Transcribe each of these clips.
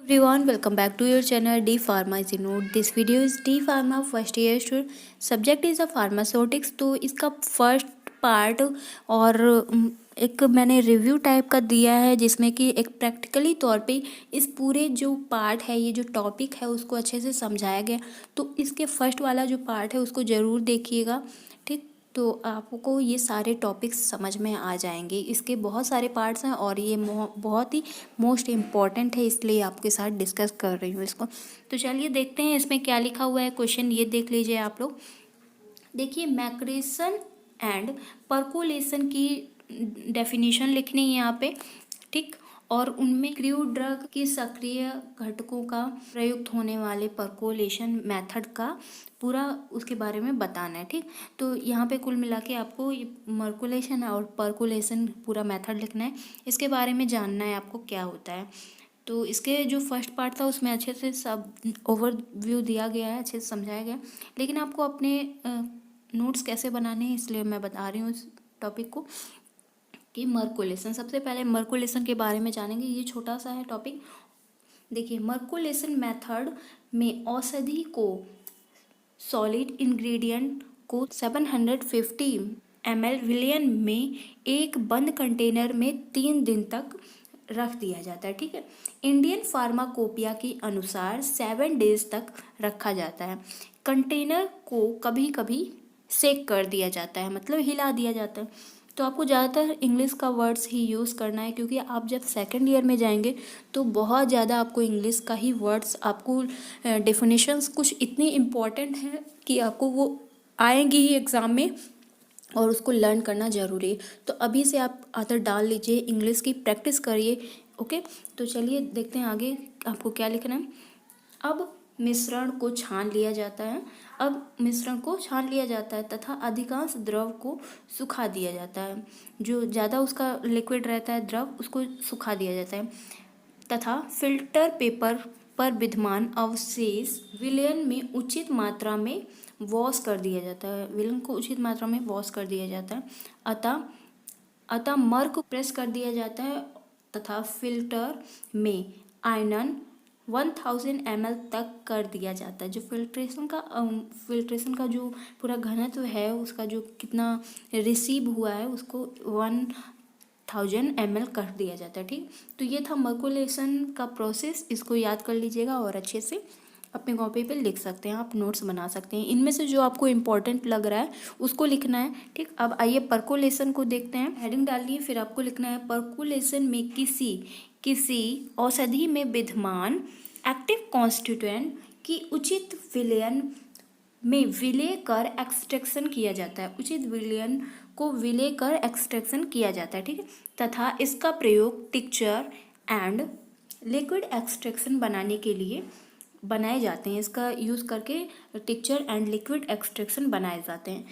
Everyone, welcome back to your channel D Pharma is Note. This video is D Pharma first year student. Subject is a pharmaceutics. तो इसका first part और एक मैंने review type का दिया है जिसमें कि एक प्रैक्टिकली तौर पे इस पूरे जो पार्ट है, ये जो टॉपिक है उसको अच्छे से समझाया गया। तो इसके फर्स्ट वाला जो पार्ट है उसको ज़रूर देखिएगा, ठीक। तो आपको ये सारे टॉपिक्स समझ में आ जाएंगे। इसके बहुत सारे पार्ट्स हैं और ये बहुत ही मोस्ट इम्पॉर्टेंट है, इसलिए आपके साथ डिस्कस कर रही हूँ इसको। तो चलिए देखते हैं इसमें क्या लिखा हुआ है। क्वेश्चन ये देख लीजिए आप लोग। देखिए, मैक्रेशन एंड परकोलेशन की डेफिनेशन लिखनी है यहाँ पे, ठीक। और उनमें क्रूड ड्रग की सक्रिय घटकों का प्रयुक्त होने वाले परकोलेशन मेथड का पूरा उसके बारे में बताना है, ठीक। तो यहाँ पे कुल मिला के आपको ये मर्कुलेशन और परकोलेशन पूरा मेथड लिखना है। इसके बारे में जानना है आपको क्या होता है। तो इसके जो फर्स्ट पार्ट था उसमें अच्छे से सब ओवरव्यू दिया गया है, अच्छे से समझाया गया। लेकिन आपको अपने नोट्स कैसे बनाने हैं इसलिए मैं बता रही हूँ इस टॉपिक को कि मर्कुलेशन। सबसे पहले मर्कुलेशन के बारे में जानेंगे। ये छोटा सा है टॉपिक। देखिए, मर्कुलेशन मेथड में औषधि को सॉलिड इंग्रेडिएंट को 750 ml विलयन में एक बंद कंटेनर में 3 दिन तक रख दिया जाता है, ठीक है। इंडियन फार्माकोपिया के अनुसार 7 डेज तक रखा जाता है। कंटेनर को कभी कभी सेक कर दिया जाता है, मतलब हिला दिया जाता है। तो आपको ज़्यादातर इंग्लिश का वर्ड्स ही यूज़ करना है, क्योंकि आप जब सेकंड ईयर में जाएंगे तो बहुत ज़्यादा आपको इंग्लिश का ही वर्ड्स, आपको डेफिनेशंस कुछ इतनी इम्पॉर्टेंट हैं कि आपको वो आएंगी ही एग्ज़ाम में और उसको लर्न करना ज़रूरी है। तो अभी से आप आदत डाल लीजिए, इंग्लिश की प्रैक्टिस करिए, ओके। तो चलिए देखते हैं आगे आपको क्या लिखना है। अब मिश्रण को छान लिया जाता है। तथा अधिकांश द्रव को सुखा दिया जाता है। जो ज़्यादा उसका लिक्विड रहता है द्रव, उसको सुखा दिया जाता है। तथा फिल्टर पेपर पर विद्यमान अवशेष विलयन में उचित मात्रा में वॉश कर दिया जाता है। विलयन को उचित मात्रा में वॉश कर दिया जाता है। अतः मर्क प्रेस कर दिया जाता है तथा फिल्टर में आयनन 1000 ml तक कर दिया जाता है। जो फिल्ट्रेशन का जो पूरा घनत्व है, उसका जो कितना रिसीव हुआ है उसको 1000 ml कर दिया जाता है, ठीक। तो ये था मर्कुलेशन का प्रोसेस। इसको याद कर लीजिएगा और अच्छे से अपने कॉपी पे लिख सकते हैं, आप नोट्स बना सकते हैं। इनमें से जो आपको इम्पोर्टेंट लग रहा है उसको लिखना है, ठीक। अब आइए परकोलेशन को देखते हैं। हेडिंग डालिए, फिर आपको लिखना है परकोलेशन में किसी औषधि में विद्यमान एक्टिव कॉन्स्टिट्यूएंट की उचित विलयन में विलय कर एक्सट्रैक्शन किया जाता है। उचित विलयन को विलय कर एक्सट्रैक्शन किया जाता है, ठीक है। तथा इसका प्रयोग टिक्चर एंड लिक्विड एक्सट्रैक्शन बनाने के लिए बनाए जाते हैं। इसका यूज़ करके टिक्चर एंड लिक्विड एक्सट्रैक्शन बनाए जाते हैं।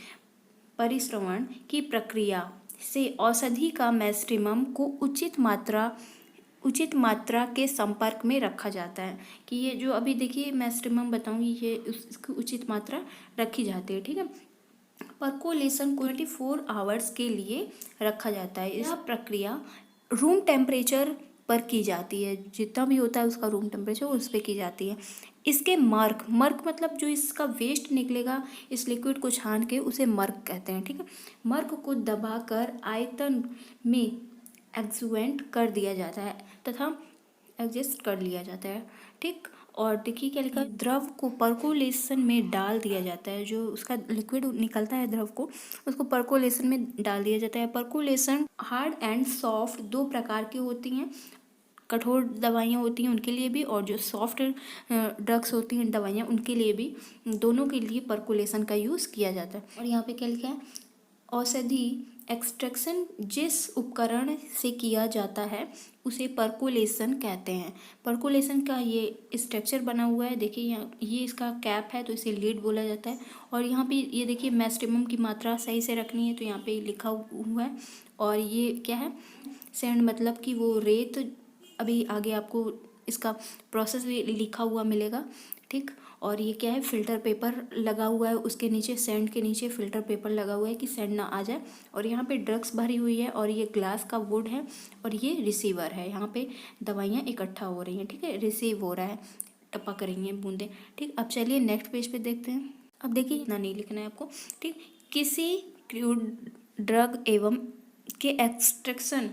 परिश्रवण की प्रक्रिया से औषधि का मैक्सिमम को उचित मात्रा के संपर्क में रखा जाता है। कि ये जो अभी देखिए मैक्सिमम बताऊंगी, ये उसकी उचित मात्रा रखी जाती है, ठीक है। परकोलेशन को 24 आवर्स के लिए रखा जाता है। यह प्रक्रिया रूम टेम्परेचर पर की जाती है। जितना भी होता है उसका रूम टेम्परेचर उस पर की जाती है। इसके मर्क मतलब जो इसका वेस्ट निकलेगा इस लिक्विड को छान के, उसे मर्क कहते हैं, ठीक है। मर्क को दबाकर आयतन में एग्जुएंट कर दिया जाता है तथा एडजस्ट कर लिया जाता है, ठीक। और देखिए क्या लिखा, द्रव को परकोलेशन में डाल दिया जाता है। जो उसका लिक्विड निकलता है द्रव को, उसको परकोलेशन में डाल दिया जाता है। परकोलेशन हार्ड एंड सॉफ्ट 2 प्रकार की होती हैं। कठोर दवाइयाँ होती हैं उनके लिए भी, और जो सॉफ्ट ड्रग्स होती हैं दवाइयाँ उनके लिए भी, दोनों के लिए परकोलेशन का यूज़ किया जाता है। और यहाँ पे क्या लिखा है, औषधि एक्सट्रैक्शन जिस उपकरण से किया जाता है उसे परकोलेशन कहते हैं। परकोलेशन का ये स्ट्रक्चर बना हुआ है, देखिए यहाँ ये इसका कैप है तो इसे लीड बोला जाता है। और यहाँ पे ये देखिए मैक्सिमम की मात्रा सही से रखनी है तो यहाँ पे लिखा हुआ है। और ये क्या है, सैंड मतलब कि वो रेत, अभी आगे आपको इसका प्रोसेस भी लिखा हुआ मिलेगा, ठीक। और ये क्या है, फिल्टर पेपर लगा हुआ है, उसके नीचे सेंड के नीचे फिल्टर पेपर लगा हुआ है कि सेंड ना आ जाए। और यहाँ पे ड्रग्स भरी हुई है और ये ग्लास का वुड है और ये रिसीवर है, यहाँ पे दवाइयाँ इकट्ठा हो रही हैं, ठीक है, रिसीव हो रहा है, टपक रही हैं बूंदें, ठीक। अब चलिए नेक्स्ट पेज पे देखते हैं। अब देखिए इतना नहीं लिखना है आपको, ठीक। किसी क्रूड ड्रग एवं के एक्सट्रैक्शन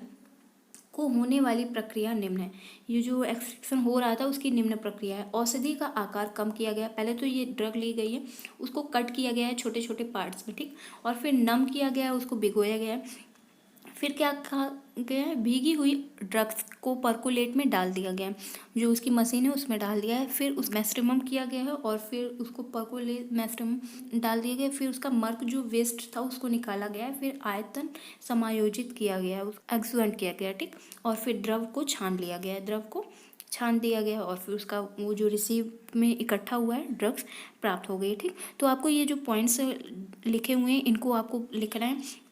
को होने वाली प्रक्रिया निम्न है। ये जो एक्सट्रैक्शन हो रहा था उसकी निम्न प्रक्रिया है। औषधि का आकार कम किया गया, पहले तो ये ड्रग ली गई है, उसको कट किया गया है छोटे छोटे पार्ट्स में, ठीक। और फिर नम किया गया है, उसको भिगोया गया है। फिर क्या कहा गया है, भीगी हुई ड्रग्स को परकोलेट में डाल दिया गया है, जो उसकी मशीन है उसमें डाल दिया है। फिर उस मैस्ट्रिमम किया गया है और फिर उसको परकोलेट मैस्ट्रिमम डाल दिया गया। फिर उसका मर्क जो वेस्ट था उसको निकाला गया है। फिर आयतन समायोजित किया गया है, एक्सुएंट किया गया, ठीक। और फिर द्रव को छान लिया गया है, द्रव को छान दिया गया और फिर उसका वो जो रिसीव में इकट्ठा हुआ है ड्रग्स प्राप्त हो गई, ठीक। तो आपको ये जो पॉइंट्स लिखे हुए हैं इनको आपको लिखना है।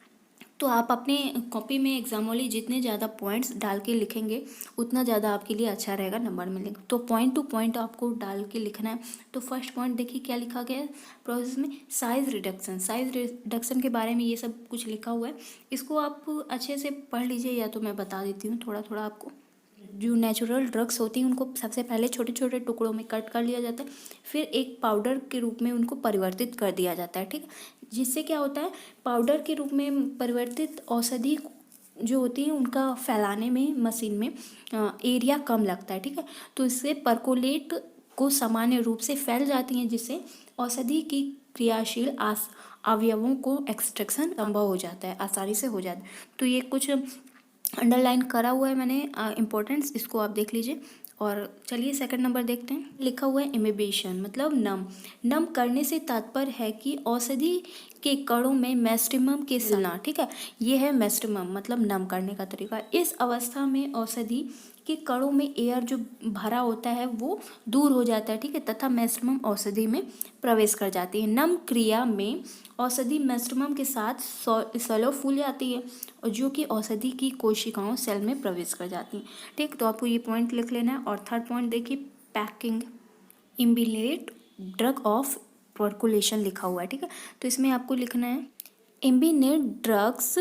तो आप अपने कॉपी में एग्जाम वाली जितने ज़्यादा पॉइंट्स डाल के लिखेंगे उतना ज़्यादा आपके लिए अच्छा रहेगा, नंबर मिलेगा। तो पॉइंट टू पॉइंट आपको डाल के लिखना है। तो फर्स्ट पॉइंट देखिए क्या लिखा गया है प्रोसेस में, साइज रिडक्शन। साइज रिडक्शन के बारे में ये सब कुछ लिखा हुआ है, इसको आप अच्छे से पढ़ लीजिए या तो मैं बता देती हूँ थोड़ा थोड़ा आपको। जो नेचुरल ड्रग्स होती हैं उनको सबसे पहले छोटे छोटे टुकड़ों में कट कर लिया जाता है, फिर एक पाउडर के रूप में उनको परिवर्तित कर दिया जाता है, ठीक। जिससे क्या होता है, पाउडर के रूप में परिवर्तित औषधि जो होती है उनका फैलाने में मशीन में एरिया कम लगता है, ठीक है। तो इससे परकोलेट को सामान्य रूप से फैल जाती हैं, जिससे औषधि की क्रियाशील अवयवों को एक्सट्रैक्शन संभव हो जाता है, आसानी से हो जाता है। तो ये कुछ अंडरलाइन करा हुआ है मैंने इम्पोर्टेंस, इसको आप देख लीजिए। और चलिए सेकंड नंबर देखते हैं। लिखा हुआ है इमिबेशन, मतलब नम। नम करने से तात्पर्य है कि औषधि के कणों में मैस्ट्रिमम के सिलना, ठीक है। ये है मैस्ट्रिमम, मतलब नम करने का तरीका। इस अवस्था में औषधि के कणों में एयर जो भरा होता है वो दूर हो जाता है, ठीक है, तथा मैस्ट्रिमम औषधि में प्रवेश कर जाती है। नम क्रिया में औषधि मैस्ट्रिमम के साथ सैलो फूल जाती है और जो कि औषधि की कोशिकाओं सेल में प्रवेश कर जाती हैं, ठीक। तो आपको ये पॉइंट लिख लेना है। और थर्ड पॉइंट देखिए, पैकिंग इम्बिनेट ड्रग ऑफ परकुलेशन लिखा हुआ है, ठीक है। तो इसमें आपको लिखना है इम्बिनेट ड्रग्स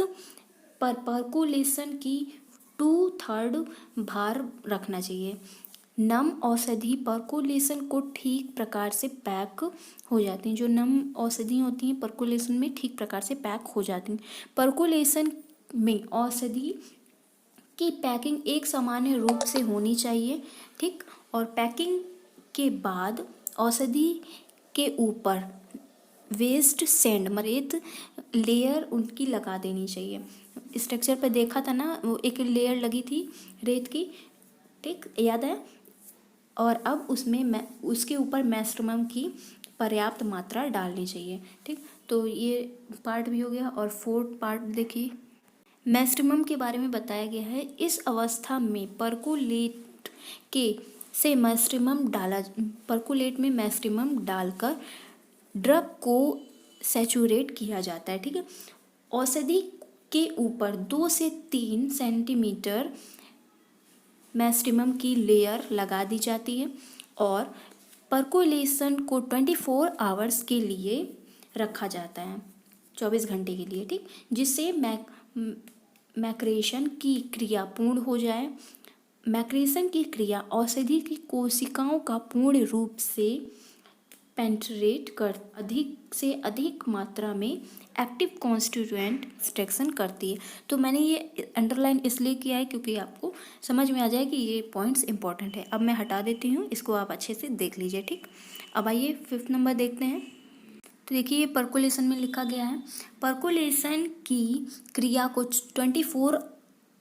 पर परकुलेशन की 2/3 भार रखना चाहिए। नम औषधि परकुलेशन को ठीक प्रकार से पैक हो जाती हैं। जो नम औषधि होती हैं परकुलेशन में ठीक प्रकार से पैक हो जाती हैं। परकुलेशन में औषधि की पैकिंग एक सामान्य रूप से होनी चाहिए, ठीक। और पैकिंग के बाद औषधि के ऊपर वेस्ट सैंड मरेत लेयर उनकी लगा देनी चाहिए। स्ट्रक्चर पर देखा था ना, वो एक लेयर लगी थी रेत की, ठीक, याद है। और अब उसमें उसके ऊपर मैस्ट्रिमम की पर्याप्त मात्रा डालनी चाहिए, ठीक। तो ये पार्ट भी हो गया। और फोर्थ पार्ट देखिए, मैस्ट्रिमम के बारे में बताया गया है। इस अवस्था में परकुलेट के से मैस्ट्रिमम परकुलेट में मैस्ट्रिमम डालकर ड्रग को सैचुरेट किया जाता है, ठीक है। औषधि के ऊपर 2 से 3 सेंटीमीटर मैस्ट्रिमम की लेयर लगा दी जाती है और परकुलेशन को 24 आवर्स के लिए रखा जाता है, 24 घंटे के लिए, ठीक। जिससे मैक्रेशन की क्रिया पूर्ण हो जाए। मैक्रेशन की क्रिया औषधि की कोशिकाओं का पूर्ण रूप से पेंट्रेट कर अधिक से अधिक मात्रा में एक्टिव कॉन्स्टिट्यूएंट एक्सट्रैक्शन करती है। तो मैंने ये अंडरलाइन इसलिए किया है क्योंकि आपको समझ में आ जाए कि ये पॉइंट्स इंपॉर्टेंट है। अब मैं हटा देती हूँ, इसको आप अच्छे से देख लीजिए, ठीक। अब आइए फिफ्थ नंबर देखते हैं। तो देखिए परकुलेशन में लिखा गया है, परकुलेशन की क्रिया को 24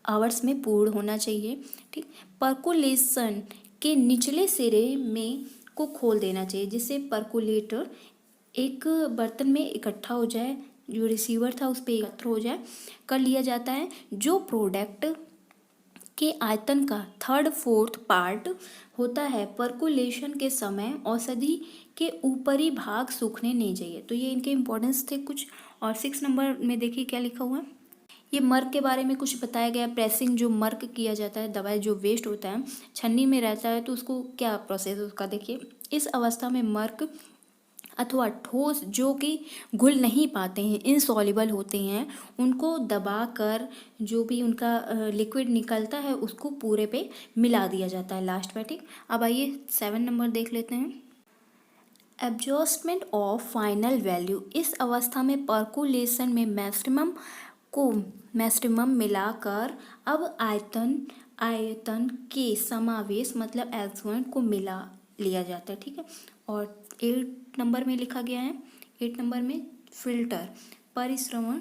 आवर्स में पूर्ण होना चाहिए, ठीक। परकुलेशन के निचले सिरे में को खोल देना चाहिए, जिससे परकुलेटर एक बर्तन में इकट्ठा हो जाए, जो रिसीवर था उस पर एकत्र हो जाए, कर लिया जाता है। जो प्रोडक्ट के आयतन का 3/4 पार्ट होता है, परकुलेशन के समय औषधि के ऊपरी भाग सूखने नहीं चाहिए। तो ये इनके इम्पोर्टेंस थे कुछ। और 6 नंबर में देखिए क्या लिखा हुआ है, ये मर्क के बारे में कुछ बताया गया, प्रेसिंग जो मर्क किया जाता है, दवाई जो वेस्ट होता है छन्नी में रहता है तो उसको क्या प्रोसेस उसका देखिए। इस अवस्था में मर्क अथवा ठोस जो कि घुल नहीं पाते हैं, इनसॉल्युबल होते हैं, उनको दबाकर जो भी उनका लिक्विड निकलता है उसको पूरे पे मिला दिया जाता है लास्ट में, ठीक। अब आइए 7 नंबर देख लेते हैं। Adjustment of final value. इस अवस्था में परकुलेशन में मैक्सिमम मिलाकर अब आयतन के समावेश मतलब एक्सपोनेंट को मिला लिया जाता है, ठीक है। और 8 नंबर में लिखा गया है, 8 नंबर में फिल्टर परिश्रवण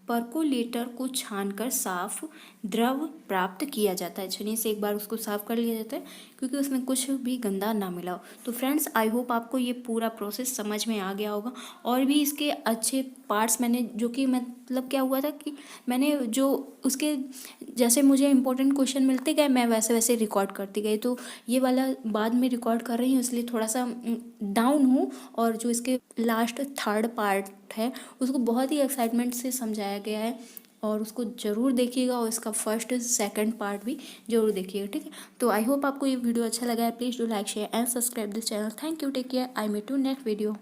परकोलेटर को छानकर साफ द्रव प्राप्त किया जाता है। छन्नी से एक बार उसको साफ कर लिया जाता है क्योंकि उसमें कुछ भी गंदा ना मिला हो। तो फ्रेंड्स आई होप आपको ये पूरा प्रोसेस समझ में आ गया होगा। और भी इसके अच्छे पार्ट्स मैंने जो कि मतलब क्या हुआ था कि मैंने जो उसके जैसे मुझे इंपॉर्टेंट क्वेश्चन मिलते गए मैं वैसे वैसे रिकॉर्ड करती गई। तो ये वाला बाद में रिकॉर्ड कर रही हूँ इसलिए थोड़ा सा डाउन हूँ। और जो इसके लास्ट 3rd पार्ट है उसको बहुत ही एक्साइटमेंट से समझाया गया है और उसको ज़रूर देखिएगा। और इसका 1st 2nd पार्ट भी ज़रूर देखिएगा, ठीक है। तो आई होप आपको ये वीडियो अच्छा लगा है। Please do like share and subscribe this channel. Thank you, take care, I meet you next video.